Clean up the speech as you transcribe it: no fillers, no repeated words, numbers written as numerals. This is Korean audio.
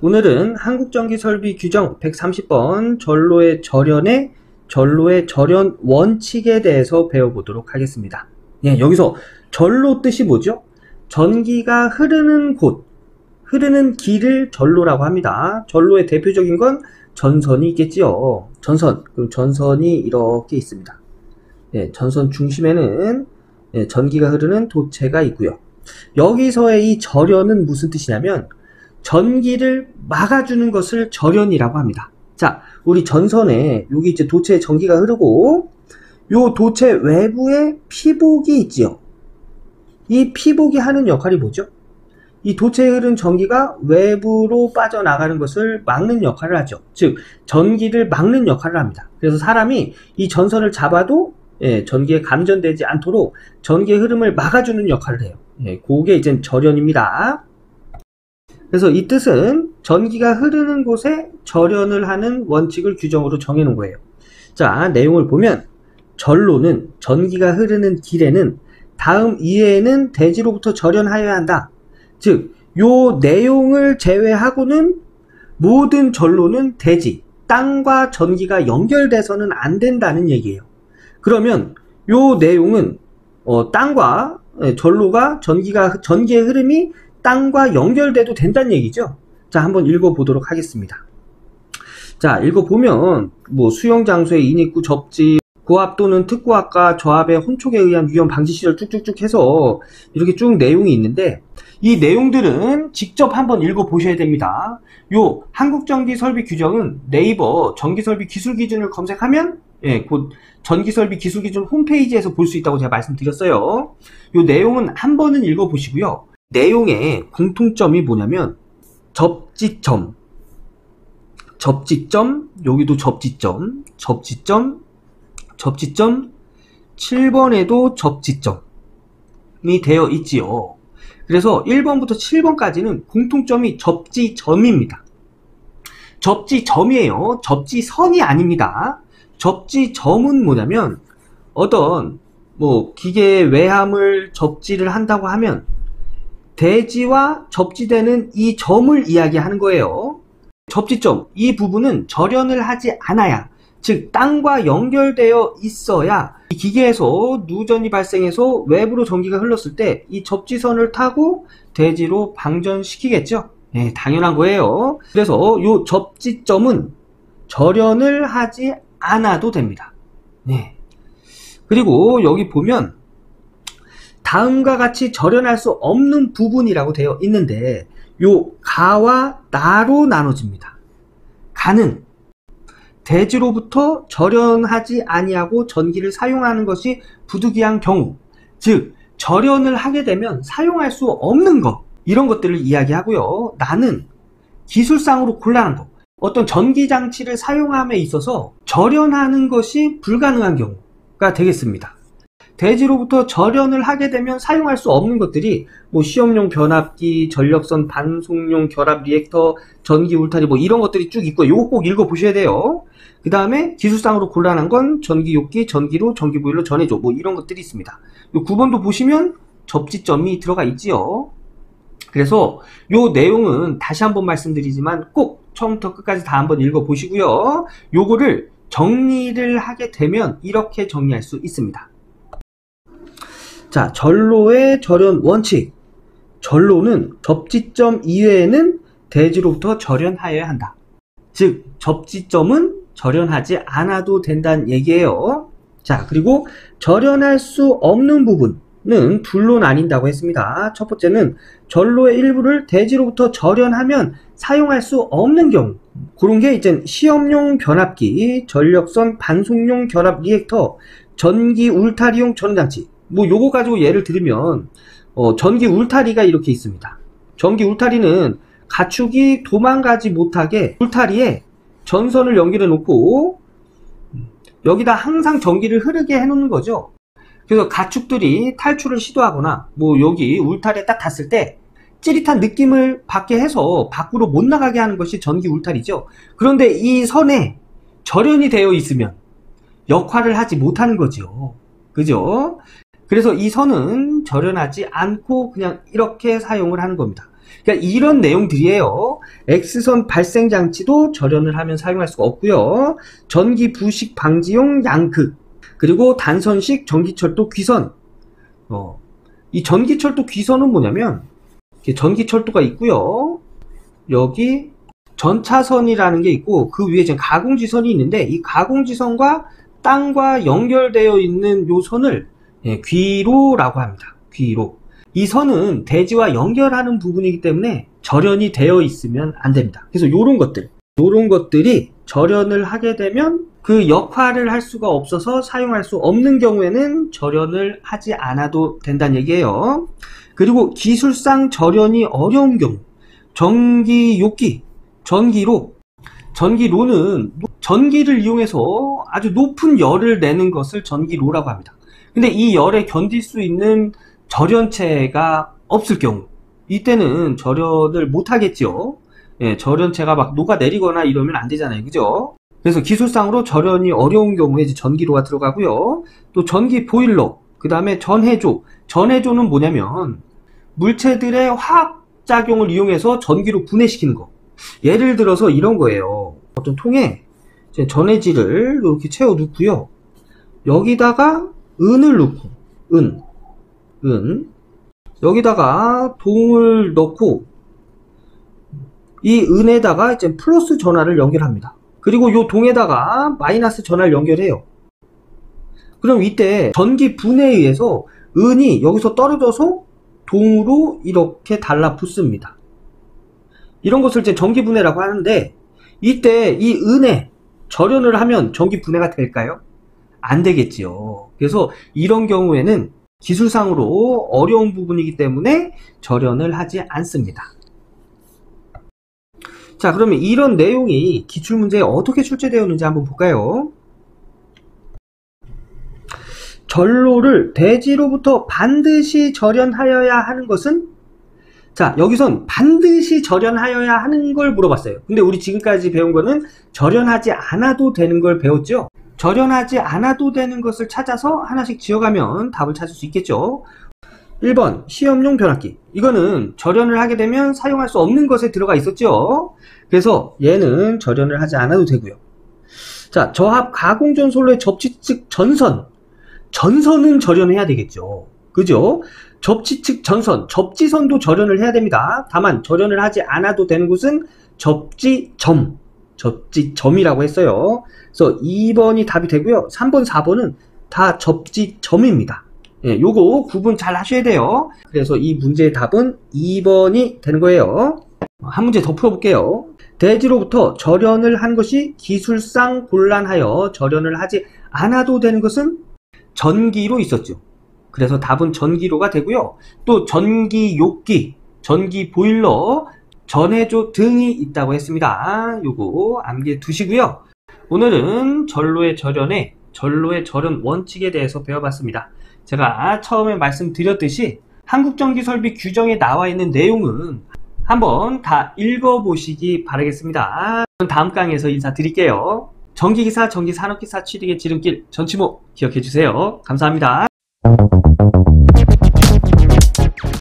오늘은 한국전기설비 규정 130번 전로의 절연 원칙에 대해서 배워보도록 하겠습니다. 예, 여기서 절로 뜻이 뭐죠? 전기가 흐르는 곳, 흐르는 길을 절로라고 합니다. 절로의 대표적인 건 전선이 있겠지요. 그럼 전선이 이렇게 있습니다. 예, 전선 중심에는 전기가 흐르는 도체가 있고요. 여기서의 이 절연은 무슨 뜻이냐면 전기를 막아주는 것을 절연이라고 합니다. 자, 우리 전선에 여기 이제 도체에 전기가 흐르고 요 도체 외부에 피복이 있지요. 이 피복이 하는 역할이 뭐죠? 이 도체에 흐른 전기가 외부로 빠져나가는 것을 막는 역할을 하죠. 즉 전기를 막는 역할을 합니다. 그래서 사람이 이 전선을 잡아도 전기에 감전되지 않도록 전기의 흐름을 막아주는 역할을 해요. 그게 이제 절연입니다. 그래서 이 뜻은 전기가 흐르는 곳에 절연을 하는 원칙을 규정으로 정해놓은 거예요. 자, 내용을 보면 절로는 전기가 흐르는 길에는 다음 이외에는 대지로부터 절연하여야 한다. 즉, 요 내용을 제외하고는 모든 절로는 대지, 땅과 전기가 연결돼서는 안 된다는 얘기예요. 그러면 요 내용은 땅과 절로가 전기의 흐름이 땅과 연결돼도 된다는 얘기죠. 자, 한번 읽어보도록 하겠습니다. 자, 읽어보면 수용장소의 인입구 접지, 고압 또는 특고압과 저압의 혼촉에 의한 위험 방지 시설 쭉쭉쭉 해서 이렇게 쭉 내용이 있는데 이 내용들은 직접 한번 읽어보셔야 됩니다. 요 한국전기설비 규정은 네이버 전기설비 기술기준을 검색하면 곧 전기설비 기술기준 홈페이지에서 볼 수 있다고 제가 말씀드렸어요. 요 내용은 한 번은 읽어보시고요. 내용의 공통점이 뭐냐면 접지점, 여기도 접지점, 7번에도 접지점이 되어 있지요. 그래서 1번부터 7번까지는 공통점이 접지점입니다. 접지점이에요. 접지선이 아닙니다. 접지점은 뭐냐면 어떤 기계의 외함을 접지를 한다고 하면 대지와 접지되는 이 점을 이야기하는 거예요. 접지점, 이 부분은 절연을 하지 않아야, 즉 땅과 연결되어 있어야 이 기계에서 누전이 발생해서 외부로 전기가 흘렀을 때 이 접지선을 타고 대지로 방전시키겠죠. 네, 당연한 거예요. 그래서 이 접지점은 절연을 하지 않아도 됩니다. 네. 그리고 여기 보면 다음과 같이 절연할 수 없는 부분이라고 되어 있는데 요 가와 나로 나눠집니다. 가는 대지로부터 절연하지 아니하고 전기를 사용하는 것이 부득이한 경우, 즉 절연을 하게 되면 사용할 수 없는 것, 이런 것들을 이야기하고요. 나는 기술상으로 곤란한 것, 어떤 전기장치를 사용함에 있어서 절연하는 것이 불가능한 경우가 되겠습니다. 대지로부터 절연을 하게 되면 사용할 수 없는 것들이 시험용 변압기, 전력선, 반송용 결합 리액터, 전기 울타리 이런 것들이 쭉 있고 요거 꼭 읽어보셔야 돼요. 그 다음에 기술상으로 곤란한 건 전기욕기, 전기로, 전기보일러, 전해조 이런 것들이 있습니다. 요 9번도 보시면 접지점이 들어가 있지요. 그래서 요 내용은 다시 한번 말씀드리지만 꼭 처음부터 끝까지 다 한번 읽어보시고요. 요거를 정리를 하게 되면 이렇게 정리할 수 있습니다. 자, 절로의 절연 원칙. 절로는 접지점 이외에는 대지로부터 절연하여야 한다. 즉, 접지점은 절연하지 않아도 된다는 얘기예요. 자, 그리고 절연할 수 없는 부분은 둘로 나뉜다고 했습니다. 첫 번째는 절로의 일부를 대지로부터 절연하면 사용할 수 없는 경우. 그런 게 이제 시험용 변압기, 전력선, 반송용 결합 리액터, 전기 울타리용 전원장치. 요거 가지고 예를 들면 전기 울타리가 이렇게 있습니다. 전기 울타리는 가축이 도망가지 못하게 울타리에 전선을 연결해 놓고 여기다 항상 전기를 흐르게 해 놓는 거죠. 그래서 가축들이 탈출을 시도하거나 여기 울타리에 딱 닿았을 때 찌릿한 느낌을 받게 해서 밖으로 못 나가게 하는 것이 전기 울타리죠. 그런데 이 선에 절연이 되어 있으면 역할을 하지 못하는 거죠. 그죠? 그래서 이 선은 절연하지 않고 그냥 이렇게 사용을 하는 겁니다. 그러니까 이런 내용들이에요. X선 발생 장치도 절연을 하면 사용할 수가 없고요. 전기 부식 방지용 양극, 그리고 단선식 전기철도 귀선. 이 전기철도 귀선은 뭐냐면 이렇게 전기철도가 있고요. 여기 전차선이라는 게 있고 그 위에 지금 가공지선이 있는데 이 가공지선과 땅과 연결되어 있는 요 선을 귀로라고 합니다. 귀로. 이 선은 대지와 연결하는 부분이기 때문에 절연이 되어 있으면 안 됩니다. 그래서 요런 것들이 절연을 하게 되면 그 역할을 할 수가 없어서 사용할 수 없는 경우에는 절연을 하지 않아도 된다는 얘기예요. 그리고 기술상 절연이 어려운 경우 전기요기, 전기로는 전기를 이용해서 아주 높은 열을 내는 것을 전기로라고 합니다. 근데 이 열에 견딜 수 있는 절연체가 없을 경우 이때는 절연을 못 하겠죠. 절연체가 막 녹아내리거나 이러면 안 되잖아요. 그죠? 그래서 기술상으로 절연이 어려운 경우에 이제 전기로가 들어가고요. 또 전기 보일러, 그 다음에 전해조. 전해조는 뭐냐면 물체들의 화학작용을 이용해서 전기로 분해시키는 거. 예를 들어서 이런 거예요. 어떤 통에 전해질을 이렇게 채워 넣고요. 여기다가 은을 넣고, 여기다가 동을 넣고, 이 은에다가 이제 플러스 전하를 연결합니다. 그리고 요 동에다가 마이너스 전하를 연결해요. 그럼 이때 전기 분해에 의해서 은이 여기서 떨어져서 동으로 이렇게 달라붙습니다. 이런 것을 이제 전기 분해라고 하는데 이때 이 은에 절연을 하면 전기 분해가 될까요? 안 되겠지요. 그래서 이런 경우에는 기술상으로 어려운 부분이기 때문에 절연을 하지 않습니다. 자, 그러면 이런 내용이 기출문제에 어떻게 출제되었는지 한번 볼까요? 전로를 대지로부터 반드시 절연하여야 하는 것은? 자, 여기선 반드시 절연하여야 하는 걸 물어봤어요. 근데 우리 지금까지 배운 거는 절연하지 않아도 되는 걸 배웠죠? 절연하지 않아도 되는 것을 찾아서 하나씩 지어가면 답을 찾을 수 있겠죠? 1번 시험용 변압기. 이거는 절연을 하게 되면 사용할 수 없는 것에 들어가 있었죠. 그래서 얘는 절연을 하지 않아도 되고요. 자, 저압 가공전솔로의 접지측 전선은 절연해야 되겠죠. 그죠? 접지측 전선, 접지선도 절연을 해야 됩니다. 다만 절연을 하지 않아도 되는 곳은 접지점이라고 했어요. 그래서 2번이 답이 되고요. 3번, 4번은 다 접지점입니다. 요거 구분 잘 하셔야 돼요. 그래서 이 문제의 답은 2번이 되는 거예요. 한 문제 더 풀어볼게요. 대지로부터 절연을 한 것이 기술상 곤란하여 절연을 하지 않아도 되는 것은 전기로 있었죠. 그래서 답은 전기로가 되고요. 또 전기요기, 전기보일러, 전해조 등이 있다고 했습니다. 요거 암기해 두시고요. 오늘은 전로의 절연 원칙에 대해서 배워봤습니다. 제가 처음에 말씀드렸듯이 한국전기설비 규정에 나와 있는 내용은 한번 다 읽어보시기 바라겠습니다. 다음 강의에서 인사드릴게요. 전기기사, 전기산업기사 취득의 지름길 전치모 기억해주세요. 감사합니다.